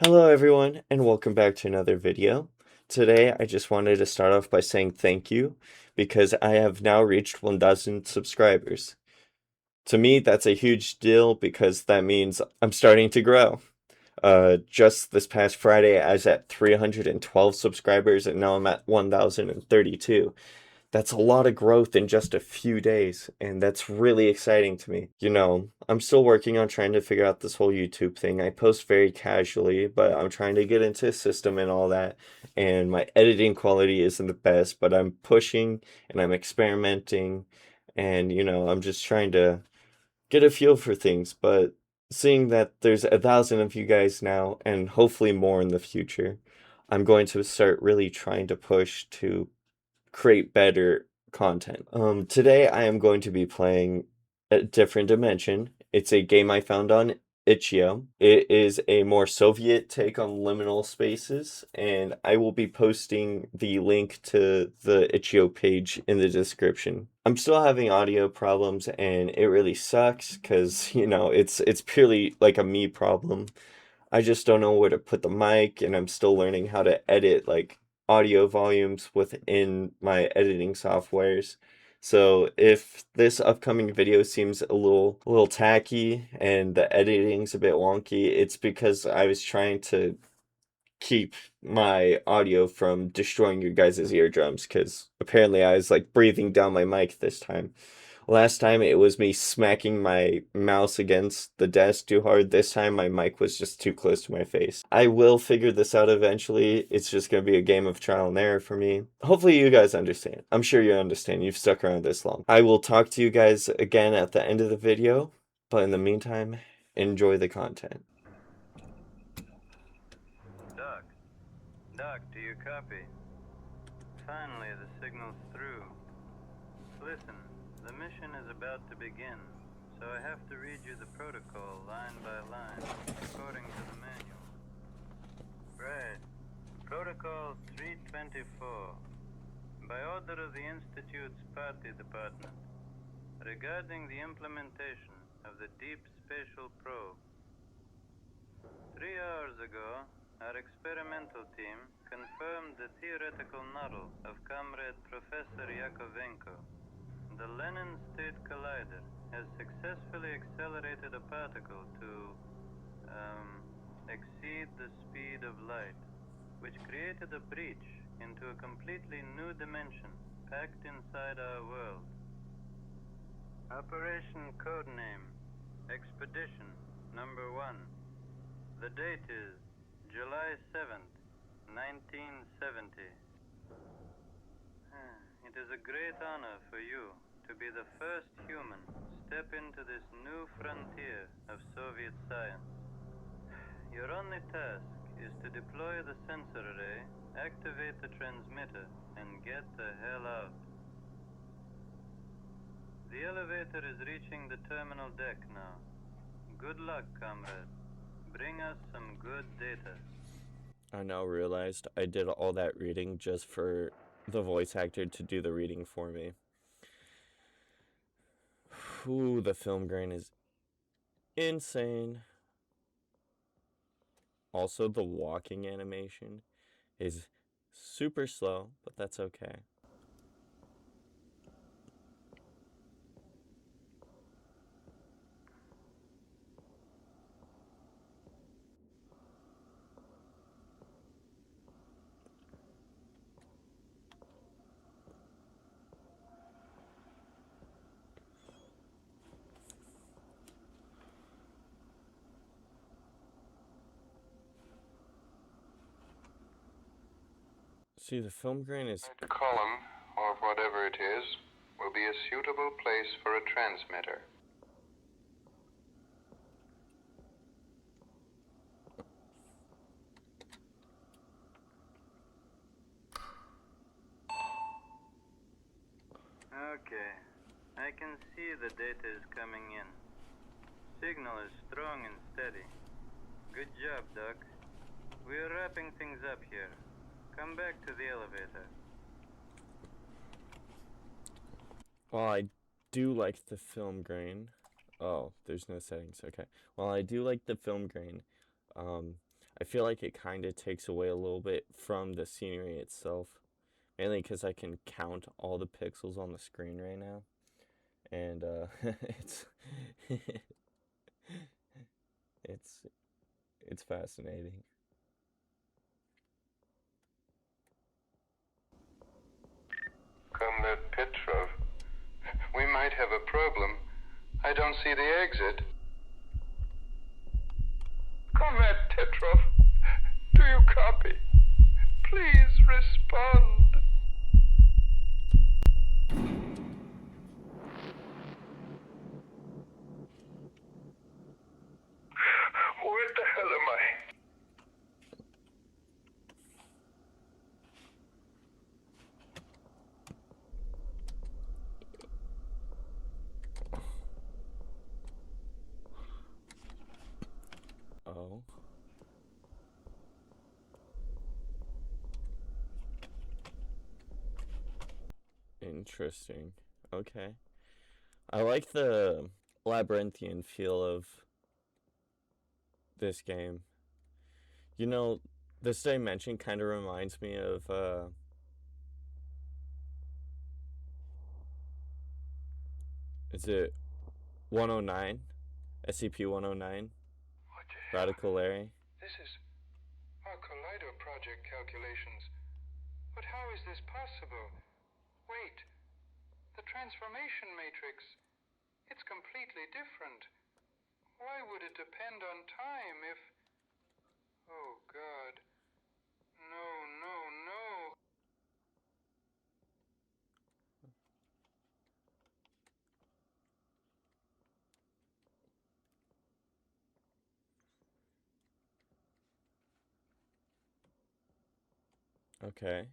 Hello everyone and welcome back to another video. Today I just wanted to start off by saying thank you because I have now reached 1,000 subscribers. To me that's a huge deal because that means I'm starting to grow. Just this past Friday I was at 312 subscribers and now I'm at 1,032. That's a lot of growth in just a few days, and that's really exciting to me. I'm still working on trying to figure out this whole YouTube thing. I post very casually, but I'm trying to get into a system and all that, and my editing quality isn't the best, but I'm pushing and I'm experimenting, and I'm just trying to get a feel for things, but seeing that there's 1,000 of you guys now, and hopefully more in the future, I'm going to start really trying to push to create better content. Today I am going to be playing a different dimension. It's a game I found on itch.io. It is a more Soviet take on liminal spaces, and I will be posting the link to the itch.io page in the description. I'm still having audio problems, and it really sucks because, it's purely like a me problem. I just don't know where to put the mic, and I'm still learning how to edit like audio volumes within my editing softwares. So if this upcoming video seems a little tacky and the editing's a bit wonky, it's because I was trying to keep my audio from destroying your guys' eardrums because apparently I was like breathing down my mic this time. Last time it was me smacking my mouse against the desk too hard. This time my mic was just too close to my face. I will figure this out eventually. It's just going to be a game of trial and error for me. Hopefully you guys understand. I'm sure you understand. You've stuck around this long. I will talk to you guys again at the end of the video, but in the meantime, enjoy the content. Doc. Doc, do you copy? Finally, the signal's through. Listen, the mission is about to begin, so I have to read you the protocol line by line, according to the manual. Right. Protocol 324. By order of the Institute's Party Department, regarding the implementation of the Deep Spatial Probe. 3 hours ago, our experimental team confirmed the theoretical model of Comrade Professor Yakovenko. The Lenin State Collider has successfully accelerated a particle to exceed the speed of light, which created a breach into a completely new dimension packed inside our world. Operation Codename Expedition Number 1. The date is July 7th, 1970. It is a great honor for you to be the first human step into this new frontier of Soviet science. Your only task is to deploy the sensor array, activate the transmitter, and get the hell out. The elevator is reaching the terminal deck now. Good luck, comrade. Bring us some good data. I now realized I did all that reading just for the voice actor to do the reading for me. Ooh, the film grain is insane. Also, the walking animation is super slow, but that's okay. See, the film grain is... The column, or whatever it is, will be a suitable place for a transmitter. Okay, I can see the data is coming in. Signal is strong and steady. Good job, Doc. We're wrapping things up here. Come back to the elevator. While I do like the film grain... Oh, there's no settings. Okay. While I do like the film grain, I feel like it kind of takes away a little bit from the scenery itself, mainly because I can count all the pixels on the screen right now, and it's it's it's fascinating. Comrade Petrov, we might have a problem. I don't see the exit. Comrade Petrov, do you copy? Please respond. Where the hell am I? Oh. Interesting. Okay. I like the labyrinthian feel of this game. You know, this dimension kind of reminds me of is it 109? SCP-109? What the hell? Radical Larry? This is our Collider project calculations. But how is this possible? Wait, the transformation matrix. It's completely different. Why would it depend on time if... Oh, God. No, no, no. Okay.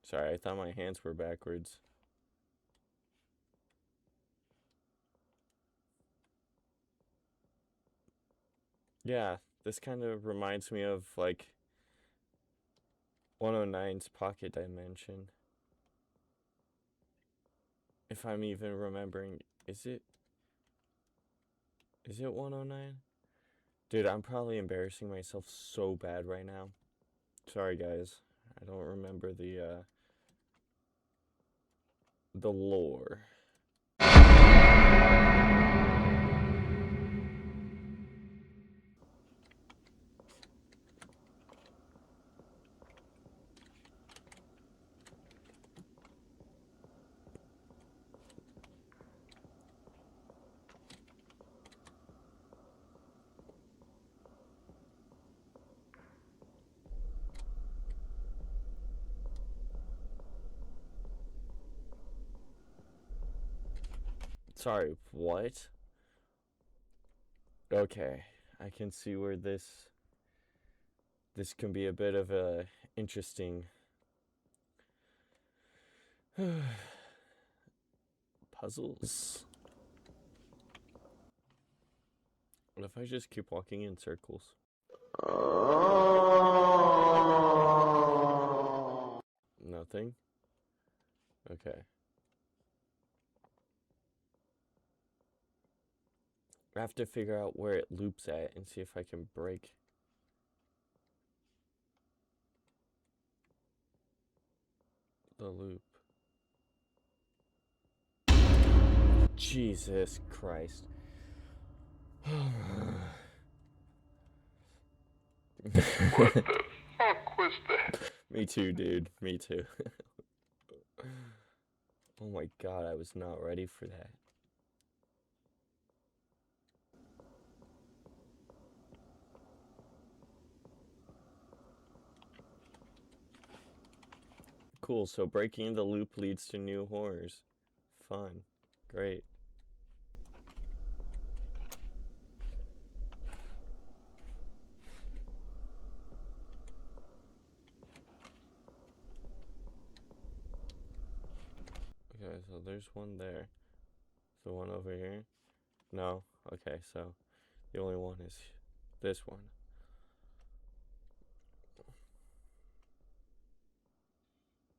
Sorry, I thought my hands were backwards. Yeah, this kind of reminds me of like 109's pocket dimension. If I'm even remembering, is it 109? Dude, I'm probably embarrassing myself so bad right now. Sorry guys. I don't remember the lore. Sorry, what? Okay, I can see where this can be a bit of a interesting puzzles. What if I just keep walking in circles? Nothing? Okay. I have to figure out where it loops at and see if I can break the loop. Jesus Christ. What the fuck was that? Me too, dude. Me too. Oh my god, I was not ready for that. Cool, so breaking the loop leads to new horrors. Fun. Great. Okay, so there's one there. So one over here? No? Okay, so the only one is this one.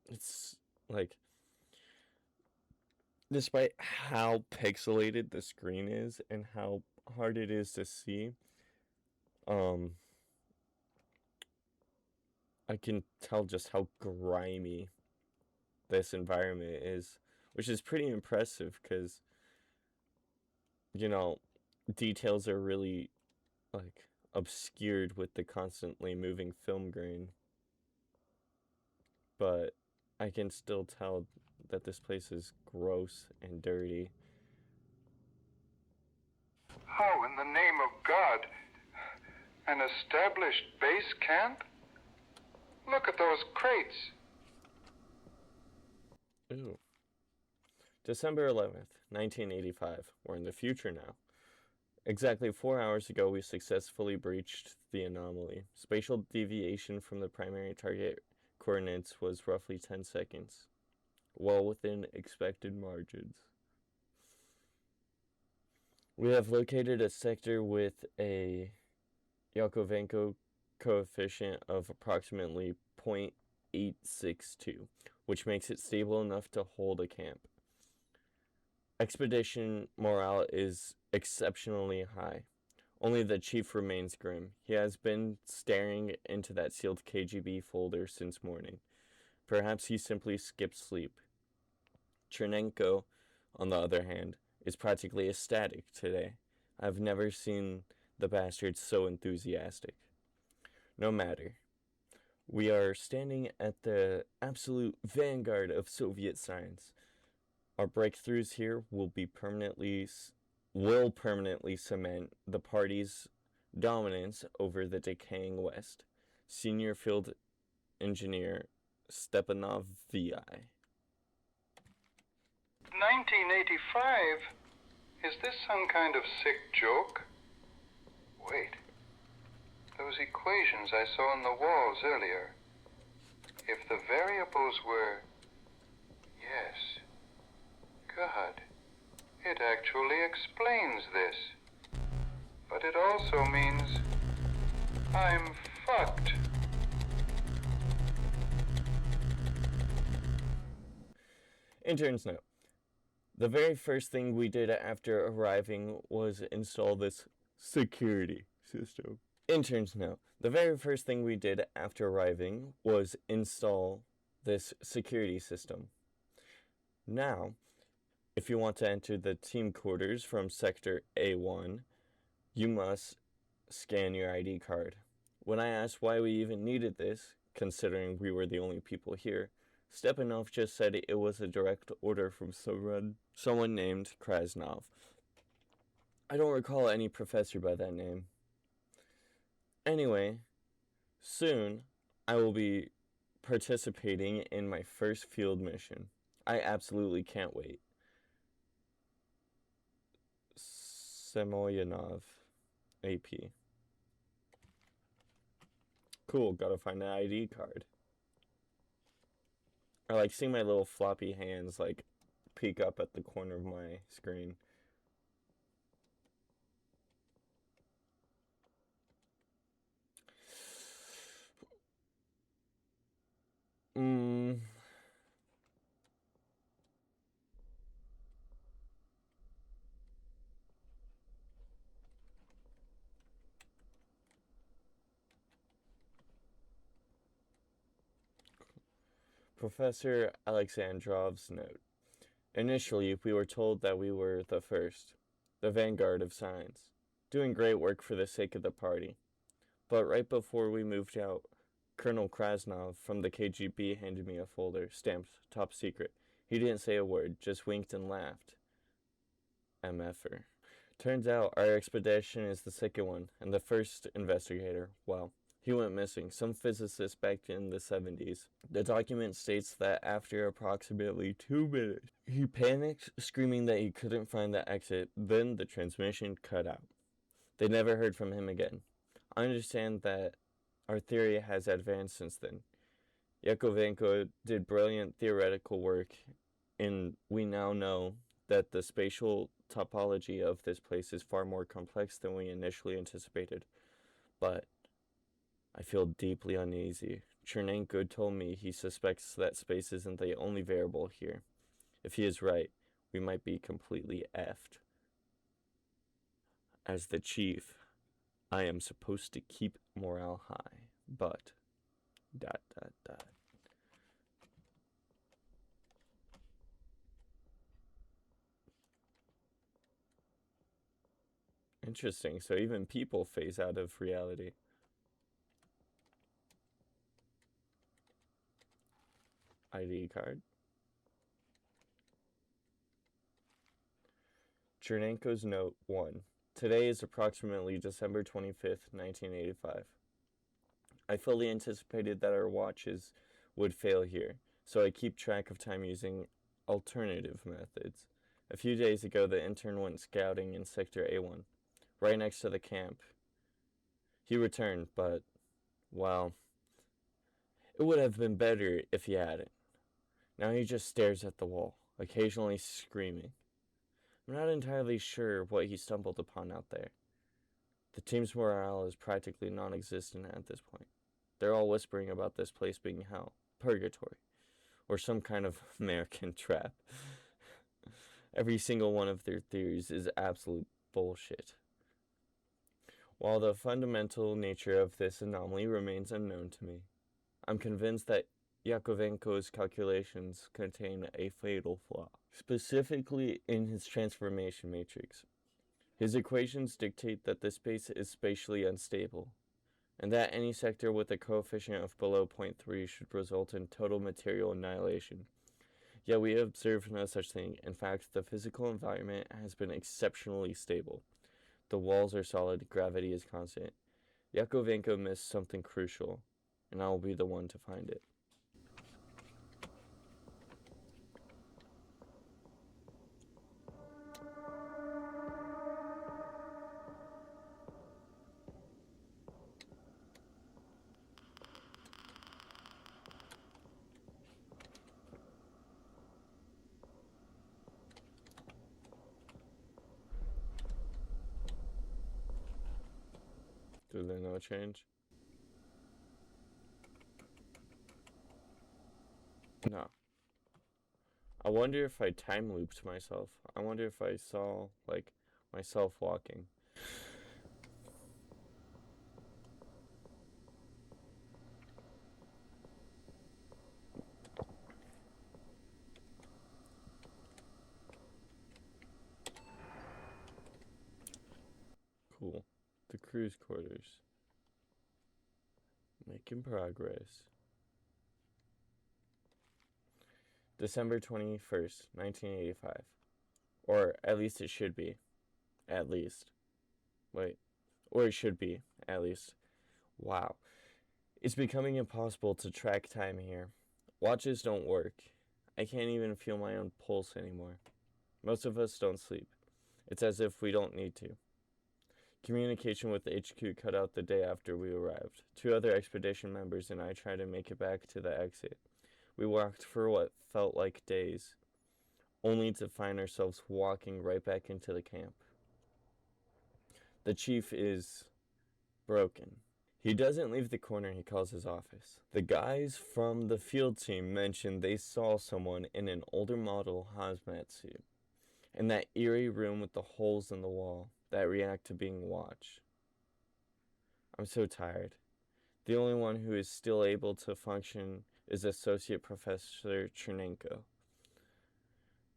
It's like despite how pixelated the screen is and how hard it is to see, I can tell just how grimy this environment is, which is pretty impressive because, you know, details are really like obscured with the constantly moving film grain. But I can still tell that this place is gross and dirty. How in the name of God? An established base camp? Look at those crates. Ooh. December 11th, 1985. We're in the future now. Exactly 4 hours ago, we successfully breached the anomaly. Spatial deviation from the primary target coordinates was roughly 10 seconds, well within expected margins. We have located a sector with a Yakovenko coefficient of approximately 0.862, which makes it stable enough to hold a camp. Expedition morale is exceptionally high. Only the chief remains grim. He has been staring into that sealed KGB folder since morning. Perhaps he simply skipped sleep. Chernenko, on the other hand, is practically ecstatic today. I've never seen the bastard so enthusiastic. No matter. We are standing at the absolute vanguard of Soviet science. Our breakthroughs here will permanently cement the party's dominance over the decaying West. Senior Field Engineer Stepanov VI. 1985? Is this some kind of sick joke? Wait. Those equations I saw on the walls earlier. If the variables were... Yes. God. It actually explains this. But it also means... I'm fucked. Intern's note. The very first thing we did after arriving was install this security system. Intern's note. The very first thing we did after arriving was install this security system. Now, if you want to enter the team quarters from Sector A1, you must scan your ID card. When I asked why we even needed this, considering we were the only people here, Stepanov just said it was a direct order from someone named Krasnov. I don't recall any professor by that name. Anyway, soon I will be participating in my first field mission. I absolutely can't wait. Samoyanov, AP. Cool, gotta find an ID card. I like seeing my little floppy hands like peek up at the corner of my screen. Professor Alexandrov's note. Initially, we were told that we were the first, the vanguard of science, doing great work for the sake of the party. But right before we moved out, Colonel Krasnov from the KGB handed me a folder stamped top secret. He didn't say a word, just winked and laughed. MFer. Turns out our expedition is the second one, and the first investigator, well, he went missing, some physicist back in the 70s. The document states that after approximately 2 minutes, he panicked, screaming that he couldn't find the exit, then the transmission cut out. They never heard from him again. I understand that our theory has advanced since then. Yakovenko did brilliant theoretical work, and we now know that the spatial topology of this place is far more complex than we initially anticipated. But I feel deeply uneasy. Chernenko told me he suspects that space isn't the only variable here. If he is right, we might be completely effed. As the chief, I am supposed to keep morale high, but ... Interesting, so even people phase out of reality. ID card. Chernenko's note 1. Today is approximately December 25th, 1985. I fully anticipated that our watches would fail here, so I keep track of time using alternative methods. A few days ago, the intern went scouting in Sector A1, right next to the camp. He returned, but, well, it would have been better if he hadn't. Now he just stares at the wall, occasionally screaming. I'm not entirely sure what he stumbled upon out there. The team's morale is practically non-existent at this point. They're all whispering about this place being hell, purgatory, or some kind of American trap. Every single one of their theories is absolute bullshit. While the fundamental nature of this anomaly remains unknown to me, I'm convinced that Yakovenko's calculations contain a fatal flaw, specifically in his transformation matrix. His equations dictate that this space is spatially unstable, and that any sector with a coefficient of below 0.3 should result in total material annihilation. Yet we have observed no such thing. In fact, the physical environment has been exceptionally stable. The walls are solid, gravity is constant. Yakovenko missed something crucial, and I will be the one to find it. Is there no change? No. I wonder if I time looped myself. I wonder if I saw, like, myself walking. Cool. The crew's quarters. Making progress. December 21st, 1985. Or at least it should be. At least. Wait. Or it should be. At least. Wow. It's becoming impossible to track time here. Watches don't work. I can't even feel my own pulse anymore. Most of us don't sleep. It's as if we don't need to. Communication with HQ cut out the day after we arrived. 2 other expedition members and I tried to make it back to the exit. We walked for what felt like days, only to find ourselves walking right back into the camp. The chief is broken. He doesn't leave the corner he calls his office. The guys from the field team mentioned they saw someone in an older model hazmat suit in that eerie room with the holes in the wall that react to being watched. I'm so tired. The only one who is still able to function is Associate Professor Chernenko.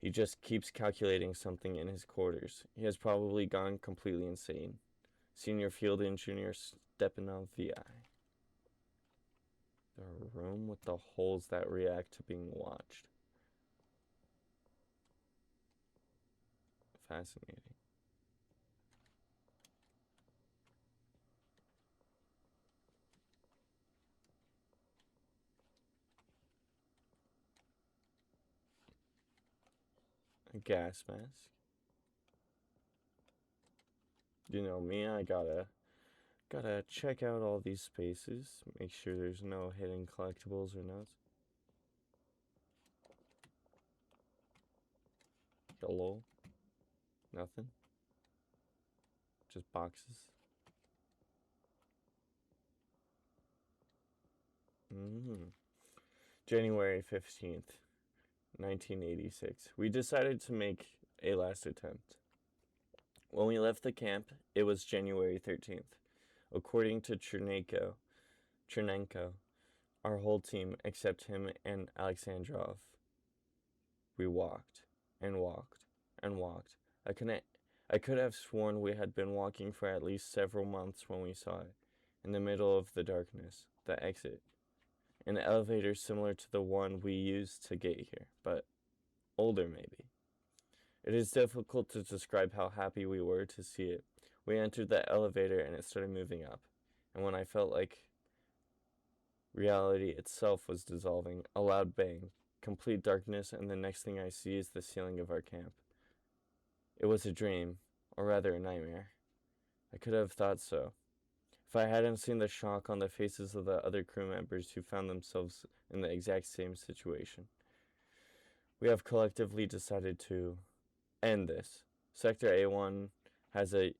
He just keeps calculating something in his quarters. He has probably gone completely insane. Senior Field Engineer Stepanov VI. The room with the holes that react to being watched. Fascinating. A gas mask. You know me, I gotta check out all these spaces, make sure there's no hidden collectibles or notes. Hello? Nothing? Just boxes? January 15th, 1986. We decided to make a last attempt. When we left the camp, it was January 13th. According to Chernenko, our whole team, except him and Alexandrov, we walked and walked and walked. I could have sworn we had been walking for at least several months when we saw it, in the middle of the darkness, the exit. An elevator similar to the one we used to get here, but older maybe. It is difficult to describe how happy we were to see it. We entered the elevator and it started moving up, and when I felt like reality itself was dissolving, a loud bang, complete darkness, and the next thing I see is the ceiling of our camp. It was a dream, or rather a nightmare. I could have thought so, if I hadn't seen the shock on the faces of the other crew members who found themselves in the exact same situation. We have collectively decided to end this. Sector A1 has a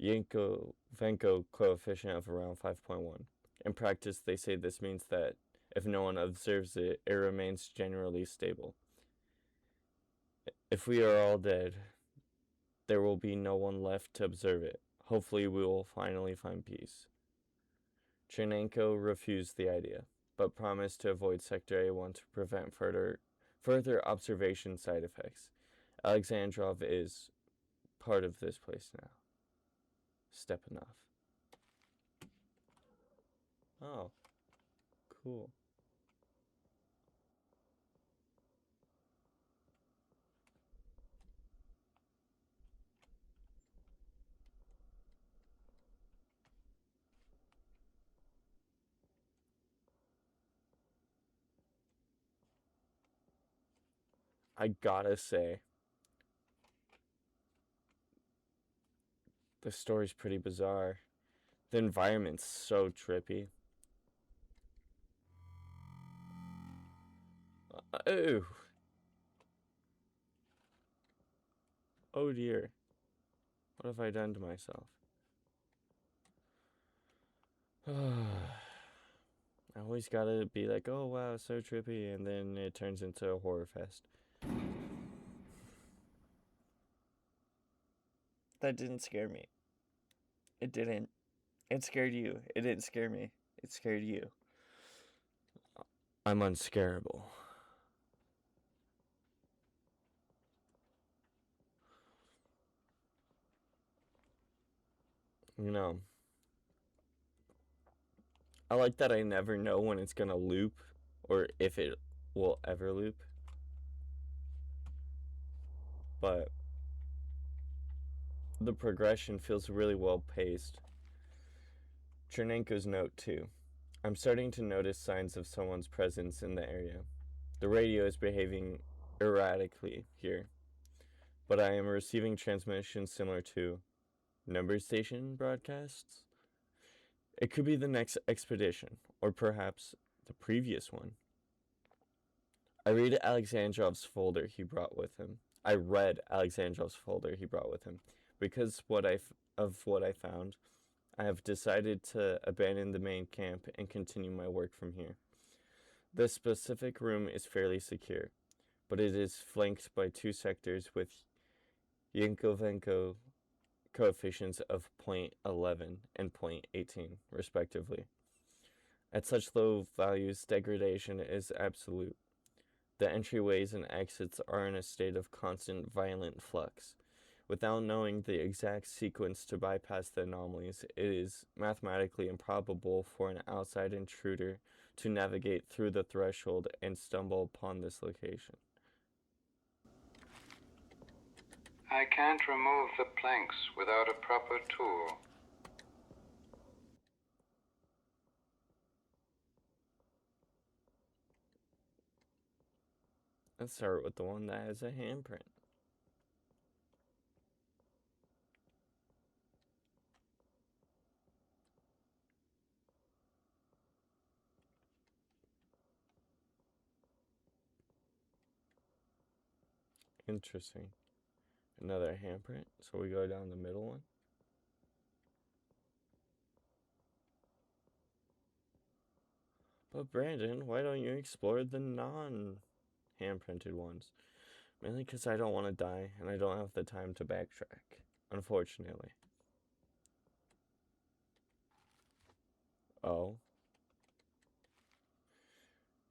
Yankovenko coefficient of around 5.1. In practice, they say this means that if no one observes it, it remains generally stable. If we are all dead, there will be no one left to observe it. Hopefully, we will finally find peace. Chernenko refused the idea, but promised to avoid Sector A1 to prevent further observation side effects. Alexandrov is part of this place now. Stepanov. Oh, cool. I gotta say, the story's pretty bizarre. The environment's so trippy. Oh. Oh dear. What have I done to myself? I always gotta be like, oh wow, so trippy, and then it turns into a horror fest. That didn't scare me. It didn't. It scared you. It didn't scare me. It scared you. I'm unscarable. You know, I like that I never know when it's gonna loop or if it will ever loop. But the progression feels really well paced. Chernenko's note too. I'm starting to notice signs of someone's presence in the area. The radio is behaving erratically here, but I am receiving transmissions similar to number station broadcasts. It could be the next expedition, or perhaps the previous one. I read Alexandrov's folder he brought with him. Because of what I found, I have decided to abandon the main camp and continue my work from here. This specific room is fairly secure, but it is flanked by two sectors with Yankovenko coefficients of 0.11 and 0.18, respectively. At such low values, degradation is absolute. The entryways and exits are in a state of constant violent flux. Without knowing the exact sequence to bypass the anomalies, it is mathematically improbable for an outside intruder to navigate through the threshold and stumble upon this location. I can't remove the planks without a proper tool. Let's start with the one that has a handprint. Interesting. Another handprint. So we go down the middle one. But Brandon, why don't you explore the non-handprint hand-printed ones. Mainly because I don't want to die, and I don't have the time to backtrack, unfortunately. Oh.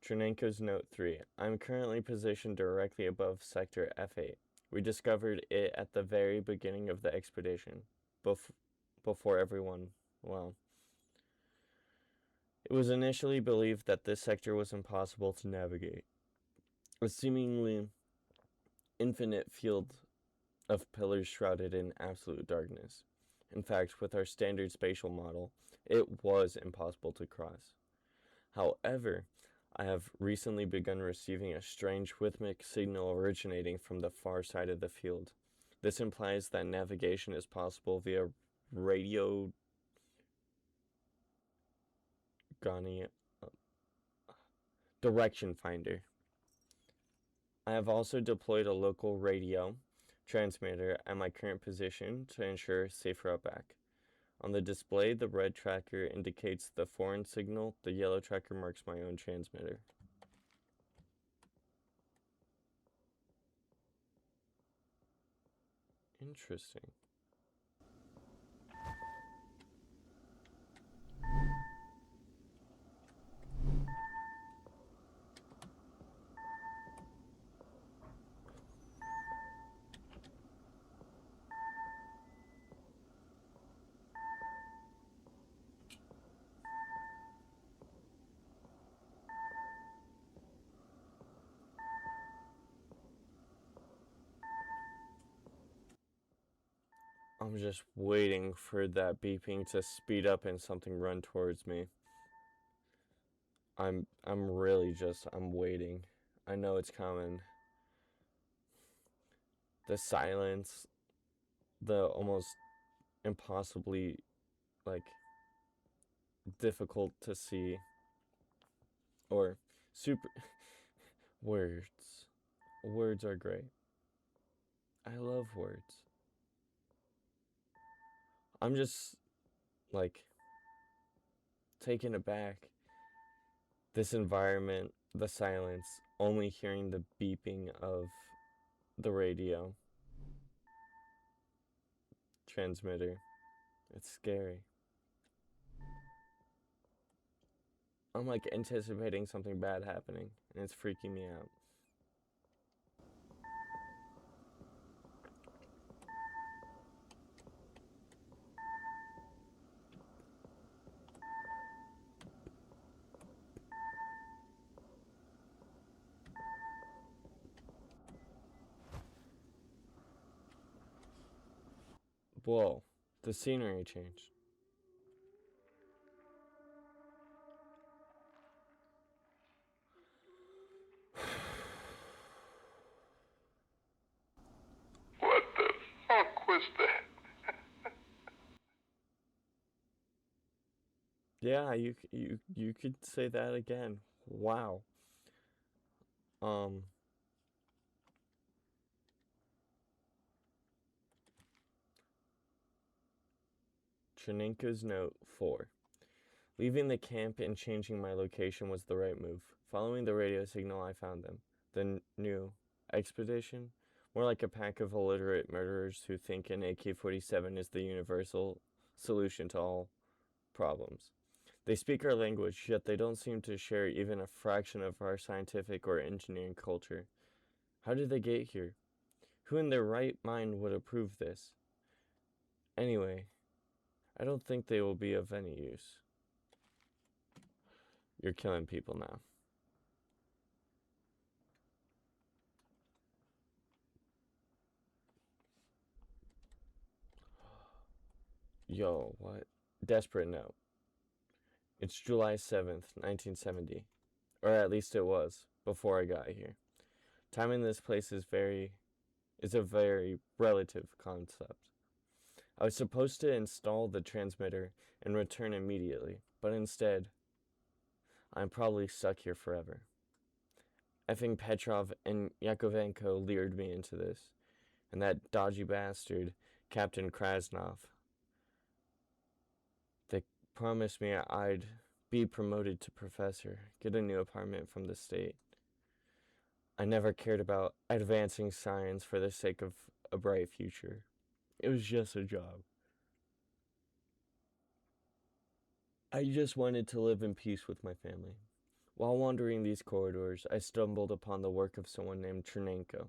Chernenko's Note 3. I'm currently positioned directly above Sector F8. We discovered it at the very beginning of the expedition. Before everyone, well... It was initially believed that this sector was impossible to navigate. A seemingly infinite field of pillars shrouded in absolute darkness. In fact, with our standard spatial model, it was impossible to cross. However, I have recently begun receiving a strange rhythmic signal originating from the far side of the field. This implies that navigation is possible via radio direction finder. I have also deployed a local radio transmitter at my current position to ensure safe route back. On the display, the red tracker indicates the foreign signal. The yellow tracker marks my own transmitter. Interesting. I'm just waiting for that beeping to speed up and something run towards me. I'm waiting. I know it's coming. The silence, the almost impossibly, difficult to see, or super words. Words are great. I love words. I'm just, taken aback. This environment, the silence, only hearing the beeping of the radio transmitter. It's scary. I'm anticipating something bad happening, and it's freaking me out. Whoa, the scenery changed. What the fuck was that? Yeah, you could say that again. Wow. Chernenko's Note 4. Leaving the camp and changing my location was the right move. Following the radio signal, I found them. The new expedition? More like a pack of illiterate murderers who think an AK-47 is the universal solution to all problems. They speak our language, yet they don't seem to share even a fraction of our scientific or engineering culture. How did they get here? Who in their right mind would approve this? Anyway, I don't think they will be of any use. You're killing people now. Yo, what? Desperate note. It's July 7th, 1970. Or at least it was, before I got here. Time in this place is a very relative concept. I was supposed to install the transmitter and return immediately, but instead, I'm probably stuck here forever. Effing Petrov and Yakovenko lured me into this, and that dodgy bastard, Captain Krasnov. They promised me I'd be promoted to professor, get a new apartment from the state. I never cared about advancing science for the sake of a bright future. It was just a job. I just wanted to live in peace with my family. While wandering these corridors, I stumbled upon the work of someone named Chernenko.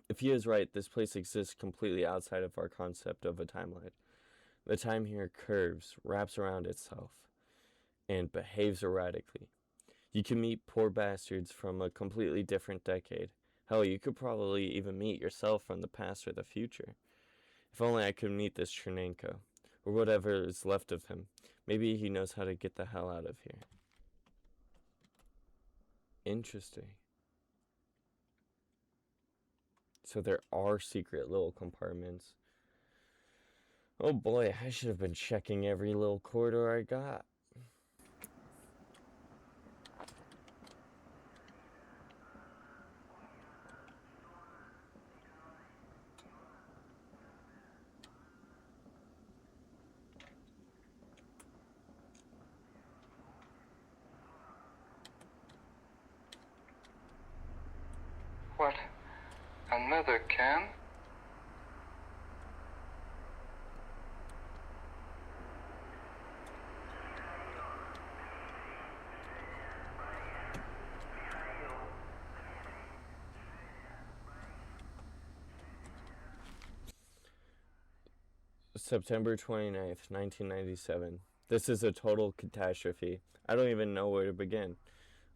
If he is right, this place exists completely outside of our concept of a timeline. The time here curves, wraps around itself, and behaves erratically. You can meet poor bastards from a completely different decade. Hell, you could probably even meet yourself from the past or the future. If only I could meet this Chernenko, or whatever is left of him. Maybe he knows how to get the hell out of here. Interesting. So there are secret little compartments. Oh boy, I should have been checking every little corridor I got. What? Another can? September 29th, 1997. This is a total catastrophe. I don't even know where to begin.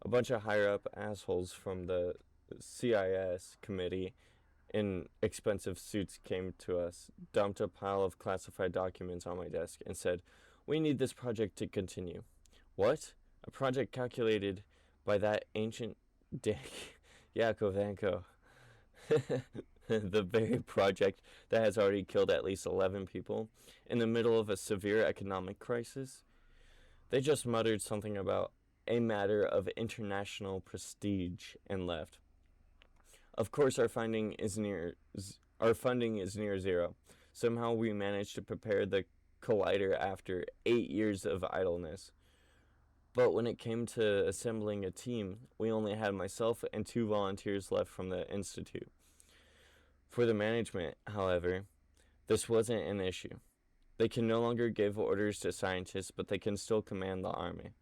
A bunch of higher up assholes from the CIS committee in expensive suits came to us, dumped a pile of classified documents on my desk, and said, "We need this project to continue." What? A project calculated by that ancient dick, Yakovenko. The very project that has already killed at least 11 people in the middle of a severe economic crisis. They just muttered something about a matter of international prestige and left. Of course, our funding is near zero. Somehow we managed to prepare the collider after 8 years of idleness. But when it came to assembling a team, we only had myself and 2 volunteers left from the institute. For the management, however, this wasn't an issue. They can no longer give orders to scientists, but they can still command the army.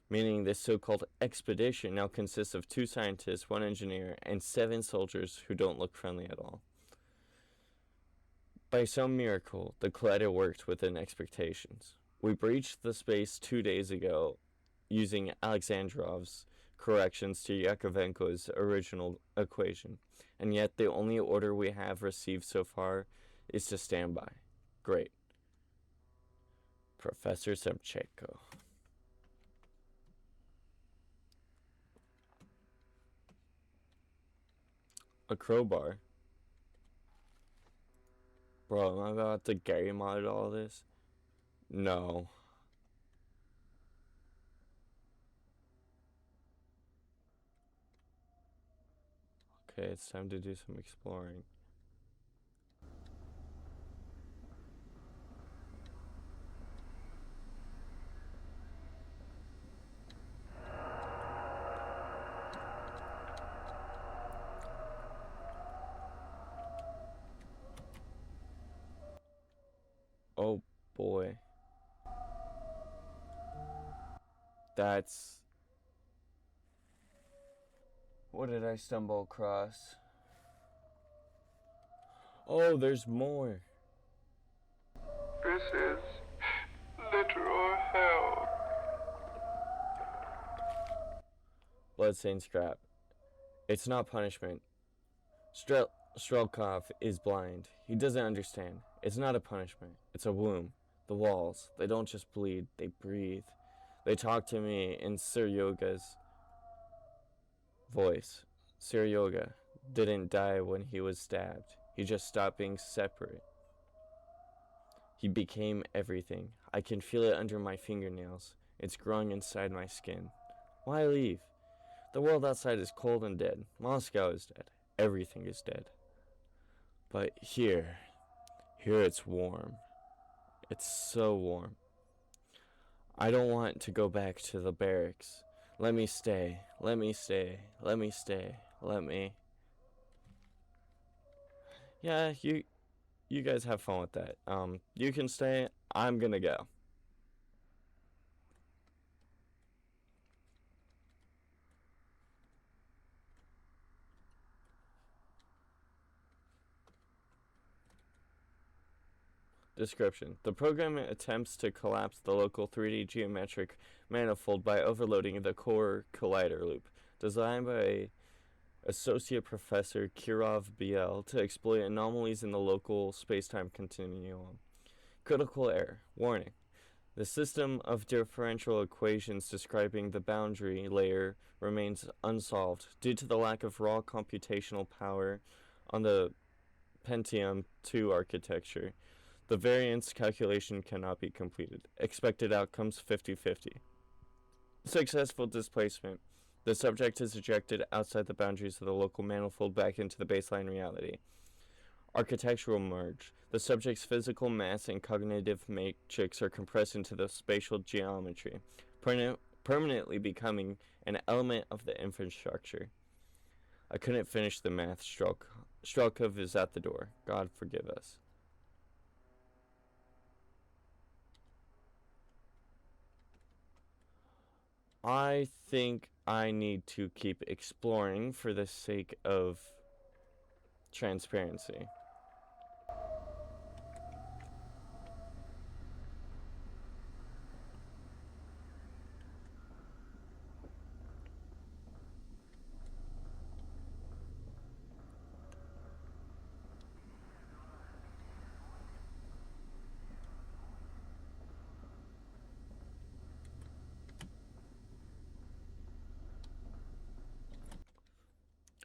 Meaning this so-called expedition now consists of 2 scientists, 1 engineer, and 7 soldiers who don't look friendly at all. By some miracle, the collider worked within expectations. We breached the space 2 days ago using Alexandrov's corrections to Yakovenko's original equation, and yet the only order we have received so far is to stand by. Great. Professor Semchenko. A crowbar? Bro, am I about to Gary mod all this? No. Okay, it's time to do some exploring. Oh boy. That's... What did I stumble across? Oh, there's more. This is literal hell. Bloodstained scrap. It's not punishment. Strelkov is blind. He doesn't understand. It's not a punishment. It's a womb. The walls, they don't just bleed, they breathe. They talk to me in Seryoga's voice. Seryoga didn't die when he was stabbed. He just stopped being separate. He became everything. I can feel it under my fingernails. It's growing inside my skin. Why leave? The world outside is cold and dead. Moscow is dead. Everything is dead. But here it's warm. It's so warm. I don't want to go back to the barracks. Let me stay. Let me stay. Let me stay. let me. Yeah, you guys have fun with that. You can stay. I'm gonna go. Description. The program attempts to collapse the local 3D geometric manifold by overloading the core collider loop, designed by Associate Professor Kirov BL to exploit anomalies in the local spacetime continuum. Critical error. Warning. The system of differential equations describing the boundary layer remains unsolved due to the lack of raw computational power on the Pentium 2 architecture. The variance calculation cannot be completed. Expected outcomes 50-50. Successful displacement. The subject is ejected outside the boundaries of the local manifold back into the baseline reality. Architectural merge. The subject's physical mass and cognitive matrix are compressed into the spatial geometry, permanently becoming an element of the infrastructure. I couldn't finish the math. Strelkov is at the door. God forgive us. I think I need to keep exploring for the sake of transparency.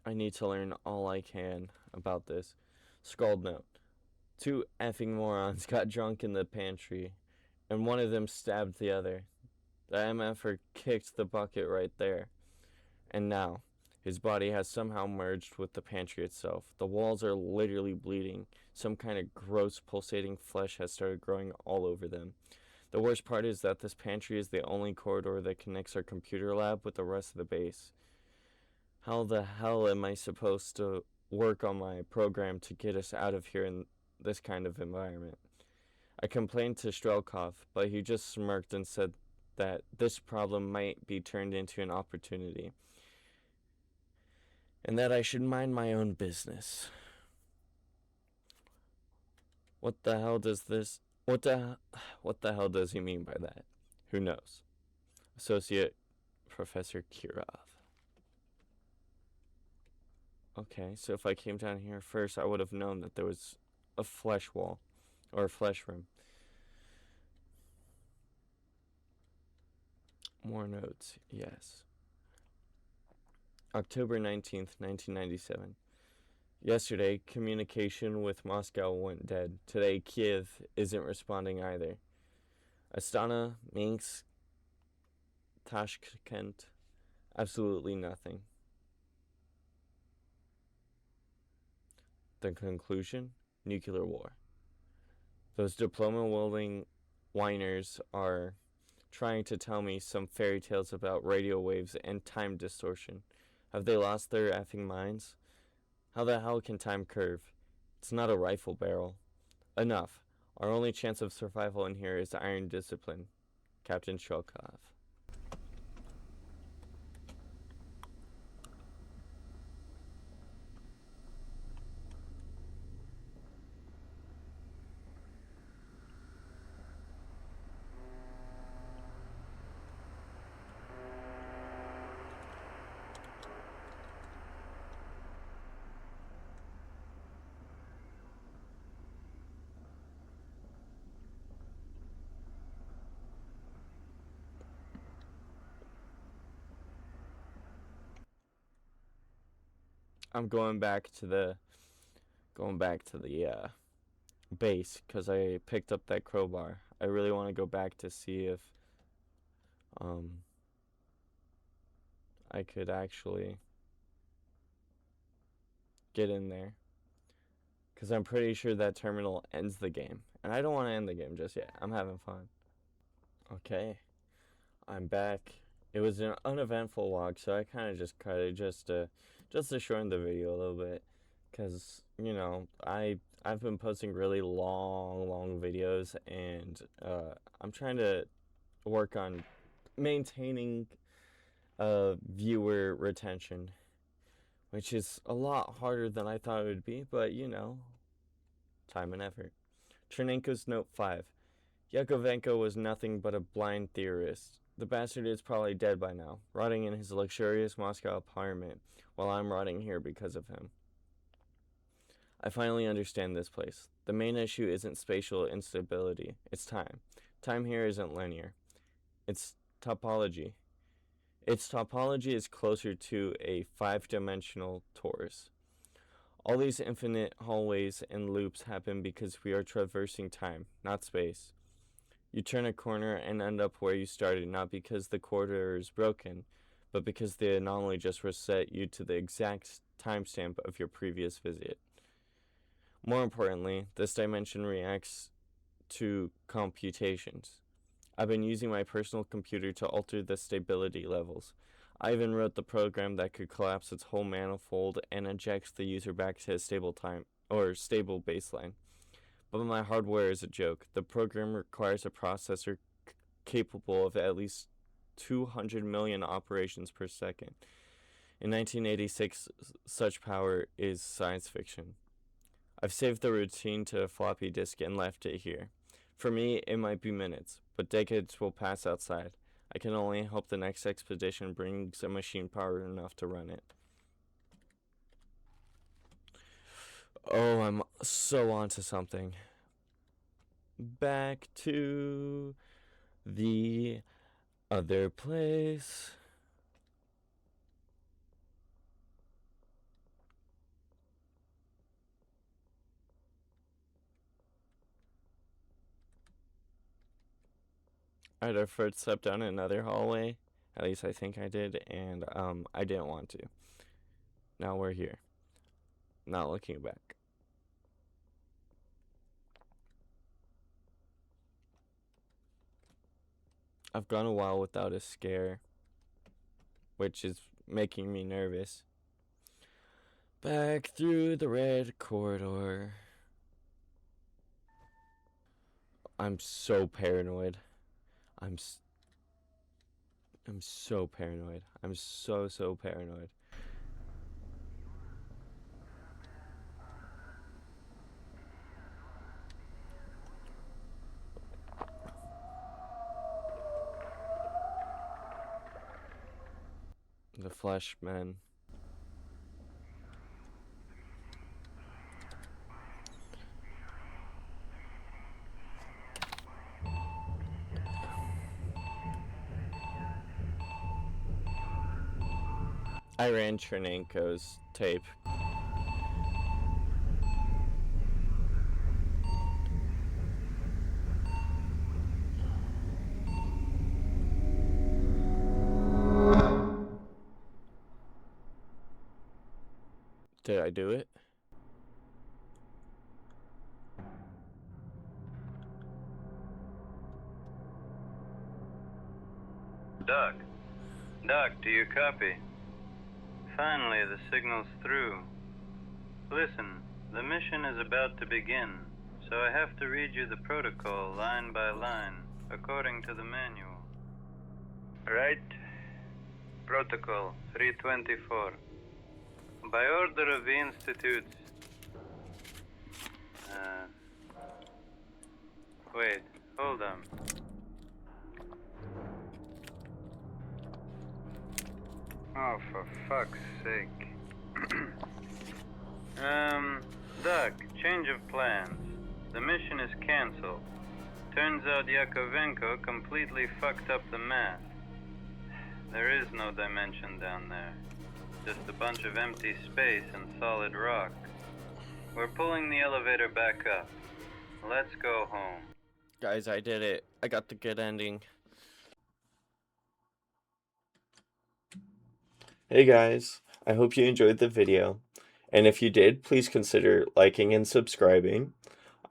I need to learn all I can about this. Scrawled note. 2 effing morons got drunk in the pantry, and one of them stabbed the other. The MFer kicked the bucket right there. And now, his body has somehow merged with the pantry itself. The walls are literally bleeding. Some kind of gross pulsating flesh has started growing all over them. The worst part is that this pantry is the only corridor that connects our computer lab with the rest of the base. How the hell am I supposed to work on my program to get us out of here in this kind of environment? I complained to Strelkov, but he just smirked and said that this problem might be turned into an opportunity, and that I should mind my own business. What the hell does he mean by that? Who knows? Associate Professor Kirov. Okay, so if I came down here first, I would have known that there was a flesh wall, or a flesh room. More notes, yes. October 19th, 1997. Yesterday, communication with Moscow went dead. Today, Kiev isn't responding either. Astana, Minsk, Tashkent, absolutely nothing. The conclusion? Nuclear war. Those diploma-wielding whiners are trying to tell me some fairy tales about radio waves and time distortion. Have they lost their effing minds? How the hell can time curve? It's not a rifle barrel. Enough. Our only chance of survival in here is iron discipline. Captain Strelkov. I'm going back to the base because I picked up that crowbar. I really want to go back to see if I could actually get in there, because I'm pretty sure that terminal ends the game, and I don't want to end the game just yet. I'm having fun. Okay, I'm back it was an uneventful walk, so I kind of just cut it just to shorten the video a little bit, because I've been posting really long videos, and I'm trying to work on maintaining viewer retention, which is a lot harder than I thought it would be, but time and effort. Chernenko's Note 5. Yakovenko was nothing but a blind theorist. The bastard is probably dead by now, rotting in his luxurious Moscow apartment, while I'm rotting here because of him. I finally understand this place. The main issue isn't spatial instability, it's time. Time here isn't linear. It's topology. Its topology is closer to a 5-dimensional torus. All these infinite hallways and loops happen because we are traversing time, not space. You turn a corner and end up where you started, not because the corridor is broken, but because the anomaly just reset you to the exact timestamp of your previous visit. More importantly, this dimension reacts to computations. I've been using my personal computer to alter the stability levels. I even wrote the program that could collapse its whole manifold and eject the user back to a stable baseline. But my hardware is a joke. The program requires a processor capable of at least 200 million operations per second. In 1986, such power is science fiction. I've saved the routine to a floppy disk and left it here. For me, it might be minutes, but decades will pass outside. I can only hope the next expedition brings a machine power enough to run it. Oh, I'm so onto something. Back to the other place. I had our first step down another hallway. At least I think I did, and I didn't want to. Now we're here. Not looking back. I've gone a while without a scare, which is making me nervous. Back through the red corridor. I'm so paranoid. I'm so paranoid. I'm so paranoid. The Flesh-Men. I ran Chernenko's tape. Did I do it? Doug. Doug, do you copy? Finally, the signal's through. Listen, the mission is about to begin, so I have to read you the protocol line by line, according to the manual. Right? Protocol 324. By order of the Institutes... Wait, hold on. Oh, for fuck's sake. Doug, change of plans. The mission is cancelled. Turns out Yakovenko completely fucked up the math. There is no dimension down there. Just a bunch of empty space and solid rock. We're pulling the elevator back up. Let's go home. Guys, I did it. I got the good ending. Hey guys, I hope you enjoyed the video. And if you did, please consider liking and subscribing.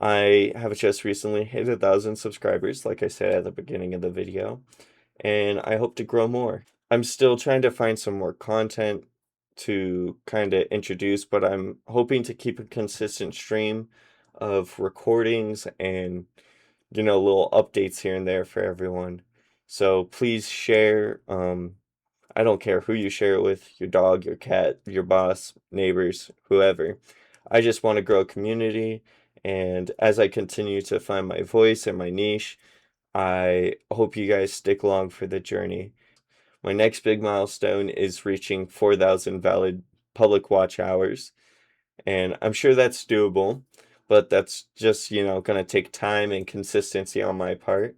I have just recently hit 1,000 subscribers, like I said at the beginning of the video. And I hope to grow more. I'm still trying to find some more content to kind of introduce, but I'm hoping to keep a consistent stream of recordings and, little updates here and there for everyone. So please share. I don't care who you share it with, your dog, your cat, your boss, neighbors, whoever. I just want to grow a community. And as I continue to find my voice and my niche, I hope you guys stick along for the journey. My next big milestone is reaching 4,000 valid public watch hours, and I'm sure that's doable, but that's just, going to take time and consistency on my part.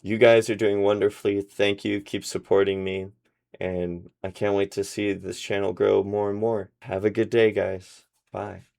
You guys are doing wonderfully. Thank you. Keep supporting me, and I can't wait to see this channel grow more and more. Have a good day, guys. Bye.